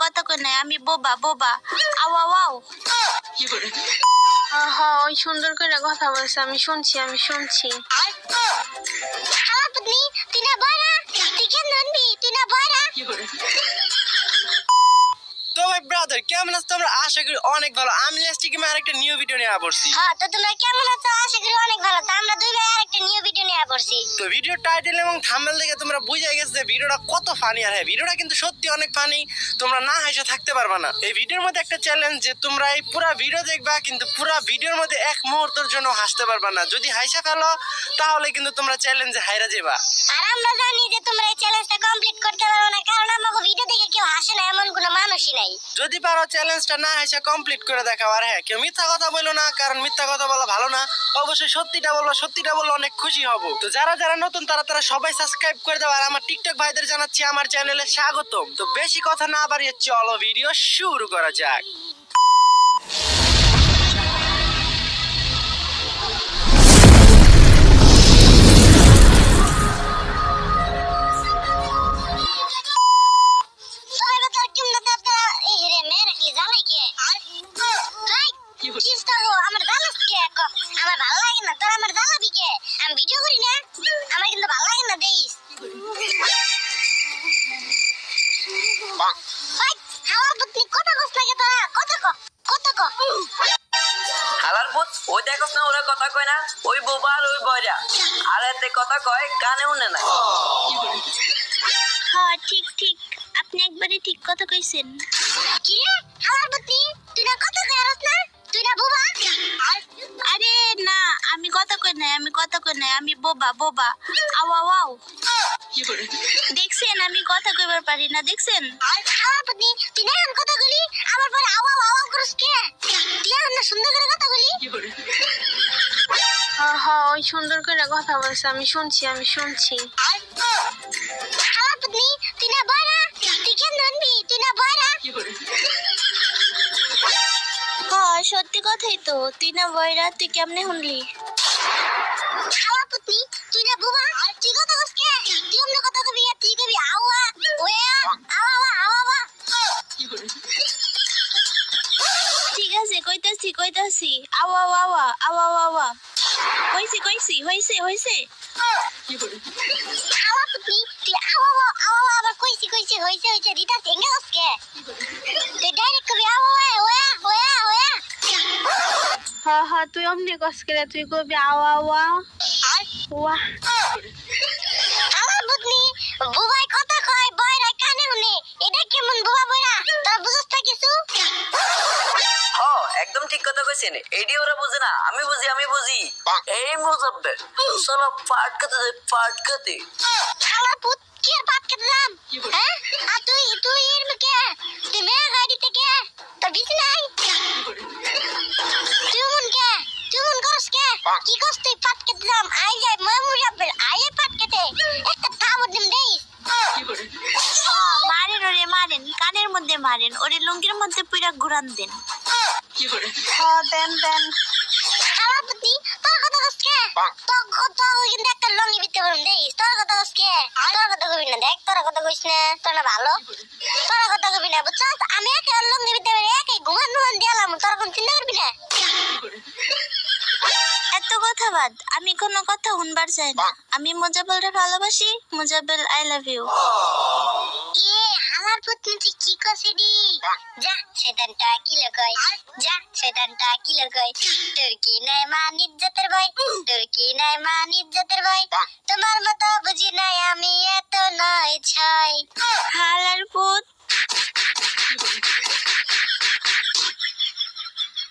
কথা কই নাই, আমি বোবা বোবা। আও আও আও। হ্যাঁ ওই সুন্দর করে কথা বলছে, আমি শুনছি। আমার পত্নী তুই না বয়রা, তুই কেমন আনবি, তুই না বয়রা। তো ভাই ব্রাদার কেমন আছো তোমরা? আশা করি অনেক ভালো। আমি লাস্টিকে আরেকটা নিউ ভিডিও নিয়ে পড়ছি। হ্যাঁ তো তোমরা কেমন আছো? আশা করি অনেক ভালো। তো আমরা দুই ভাই আরেকটা নিউ ভিডিও নিয়ে পড়ছি। তো ভিডিও টাইটেল এবং থাম্বনেল দেখে তোমরা বুঝে গেছো যে ভিডিওটা কত ফানি। আর হ্যাঁ, ভিডিওটা কিন্তু সত্যি অনেক ফানি, তোমরা না হাসে থাকতে পারবা না। এই ভিডিওর মধ্যে একটা চ্যালেঞ্জ যে তোমরা এই পুরো ভিডিও দেখবা, কিন্তু পুরো ভিডিওর মধ্যে এক মুহূর্তের জন্য হাসতে পারবা না। যদি হাসা ফেলো তাহলে কিন্তু তোমরা চ্যালেঞ্জে হাইরা যাবা। আর আমরা জানি যে তোমরা এই চ্যালেঞ্জটা কমপ্লিট করতে পারবে না, কারণ আমাকে ভিডিও দেখে কেউ হাসে না এমন কোনো মানুষই নাই। যদি পারো চ্যালেঞ্জটা না হাসা কমপ্লিট করে দেখাও। আর হ্যাঁ, কেউ মিথ্যা কথা বলো না, কারণ মিথ্যা কথা বলা ভালো না। অবশ্যই সত্যিটা বলবো, সত্যিটা বললে অনেক খুশি হব। তো যারা যারা নতুন তারা সবাই সাবস্ক্রাইব করে দাও। আর আমার টিকটক ভাইদের জানাচ্ছি আমার চ্যানেলে স্বাগতম। তো বেশি কথা না বাড়িয়ে চলো ভিডিও শুরু করা যাক। আমার ভালো লাগে না, তোর আমার জ্বালাবি কে? আমি ভিডিও করি না, আমার কিন্তু ভালো লাগে না দেইস। হাওয়ার পত্নী কথা কস লাগে তোরা, কথা ক। হালার পুত ওই দেখোস না, ওরা কথা কয় না, ওই বোবা আর ওই বয়রা। আর এতে কথা কয় কানে উনে না। হ্যাঁ ঠিক ঠিক, আপনি একবারে ঠিক কথা কইছেন। কি রে হাওয়ার পত্নী, তুই না কথা কইরাস না, তুই না বোবা। আরে না, আমি কথা কই নাই, আমি বোবা বোবা। আও আও আও। দেখছেন আমি কথা কইবার পারি না, দেখছেন? হাওয়ার পত্নী তুই না এখন কথা বলি, আমার পরে আওয়া আওয়া করস কে? তুই এখন না সুন্দর করে কথা বলি। হ্যাঁ ওই সুন্দর করে কথা বলছে, আমি শুনছি। হাওয়ার পত্নী তুই না বয়রা, তুই কেমন আনবি, তুই না বয়রা। হ্যাঁ সত্যি কথাই তো, তুই না বয়রা, তুই কেমনে শুনলি? হাওয়ার পত্নী তুই না বোবা, তুই কথা কস কে? তুই অন্য কথা কবি, আর তুই কবি আওয়া ওয়া আওয়া আওয়া। ঠিক আছে কইতাছি। আও আও আওয়া আও আও আওয়া। হইছে। হাওয়ার পত্নী তুই আওয়া আওয়া আবার কইছি হইছে রিতা এঙ্গে কস কে? তুই ডাইরেক্ট কবি আওয়া ওয়া। হ্যাঁ তুই অমনি কস করে, তুই কবি আওয়া ওয়া। আমার পত্নী বুবাই কথা কয়, বয়রা কানে শুনে। এটা কেমন বুবা বয়রা, তোর বুঝছ না কিছু? হ একদম ঠিক কথা কইছেন। এডি ওরা বুঝে না, আমি বুঝি। এই মুজাব্বের চলো পাট খেতে। আমার পুত কি আর পাট কেটে দাম, হ্যাঁ? আর তুই এর মুখে তুই মেয়ে গাড়ি থেকে তোর বিছি নাই। তুই মন করস কে? কি করস তুই? পাট কেটে দাম আই যাই মুজাব্বের আইয়ে পাট কেটে একটা থামত দিম দেই। মারেন ওরে, মারেন, কানের মধ্যে মারেন, ওরে লুঙ্গির মধ্যে পুরা ঘুরান দেন। দেন। আমার পত্নী তোর কথা কস কে? তোর কিন্তু একটা লঙ্গি দিতে পারুম দেই। তোর কথা কস কে? তোর কথা কবি না, দেখ তোর কথা কইস না, তোর না ভালো। তোর কথা কবি না, বুঝছস? আমি একা লঙ্গি দিতে পারি, একাই ঘুমানো দিলাম, তোর কোন চিন্তা করবি না। এত কথা বাদ, আমি কোনো কথা শুনবার চাই না। আমি মুজাব্বেলরে ভালোবাসি। মুজাব্বেল আই লাভ ইউ। হালার পত্নী তুই কি কসিডি? যা শয়তানটা কি লকয়, তোর কি নাই মান ইজ্জতের ভয়, তোমার মতো বুঝি নাই আমি এত নয় ছয়।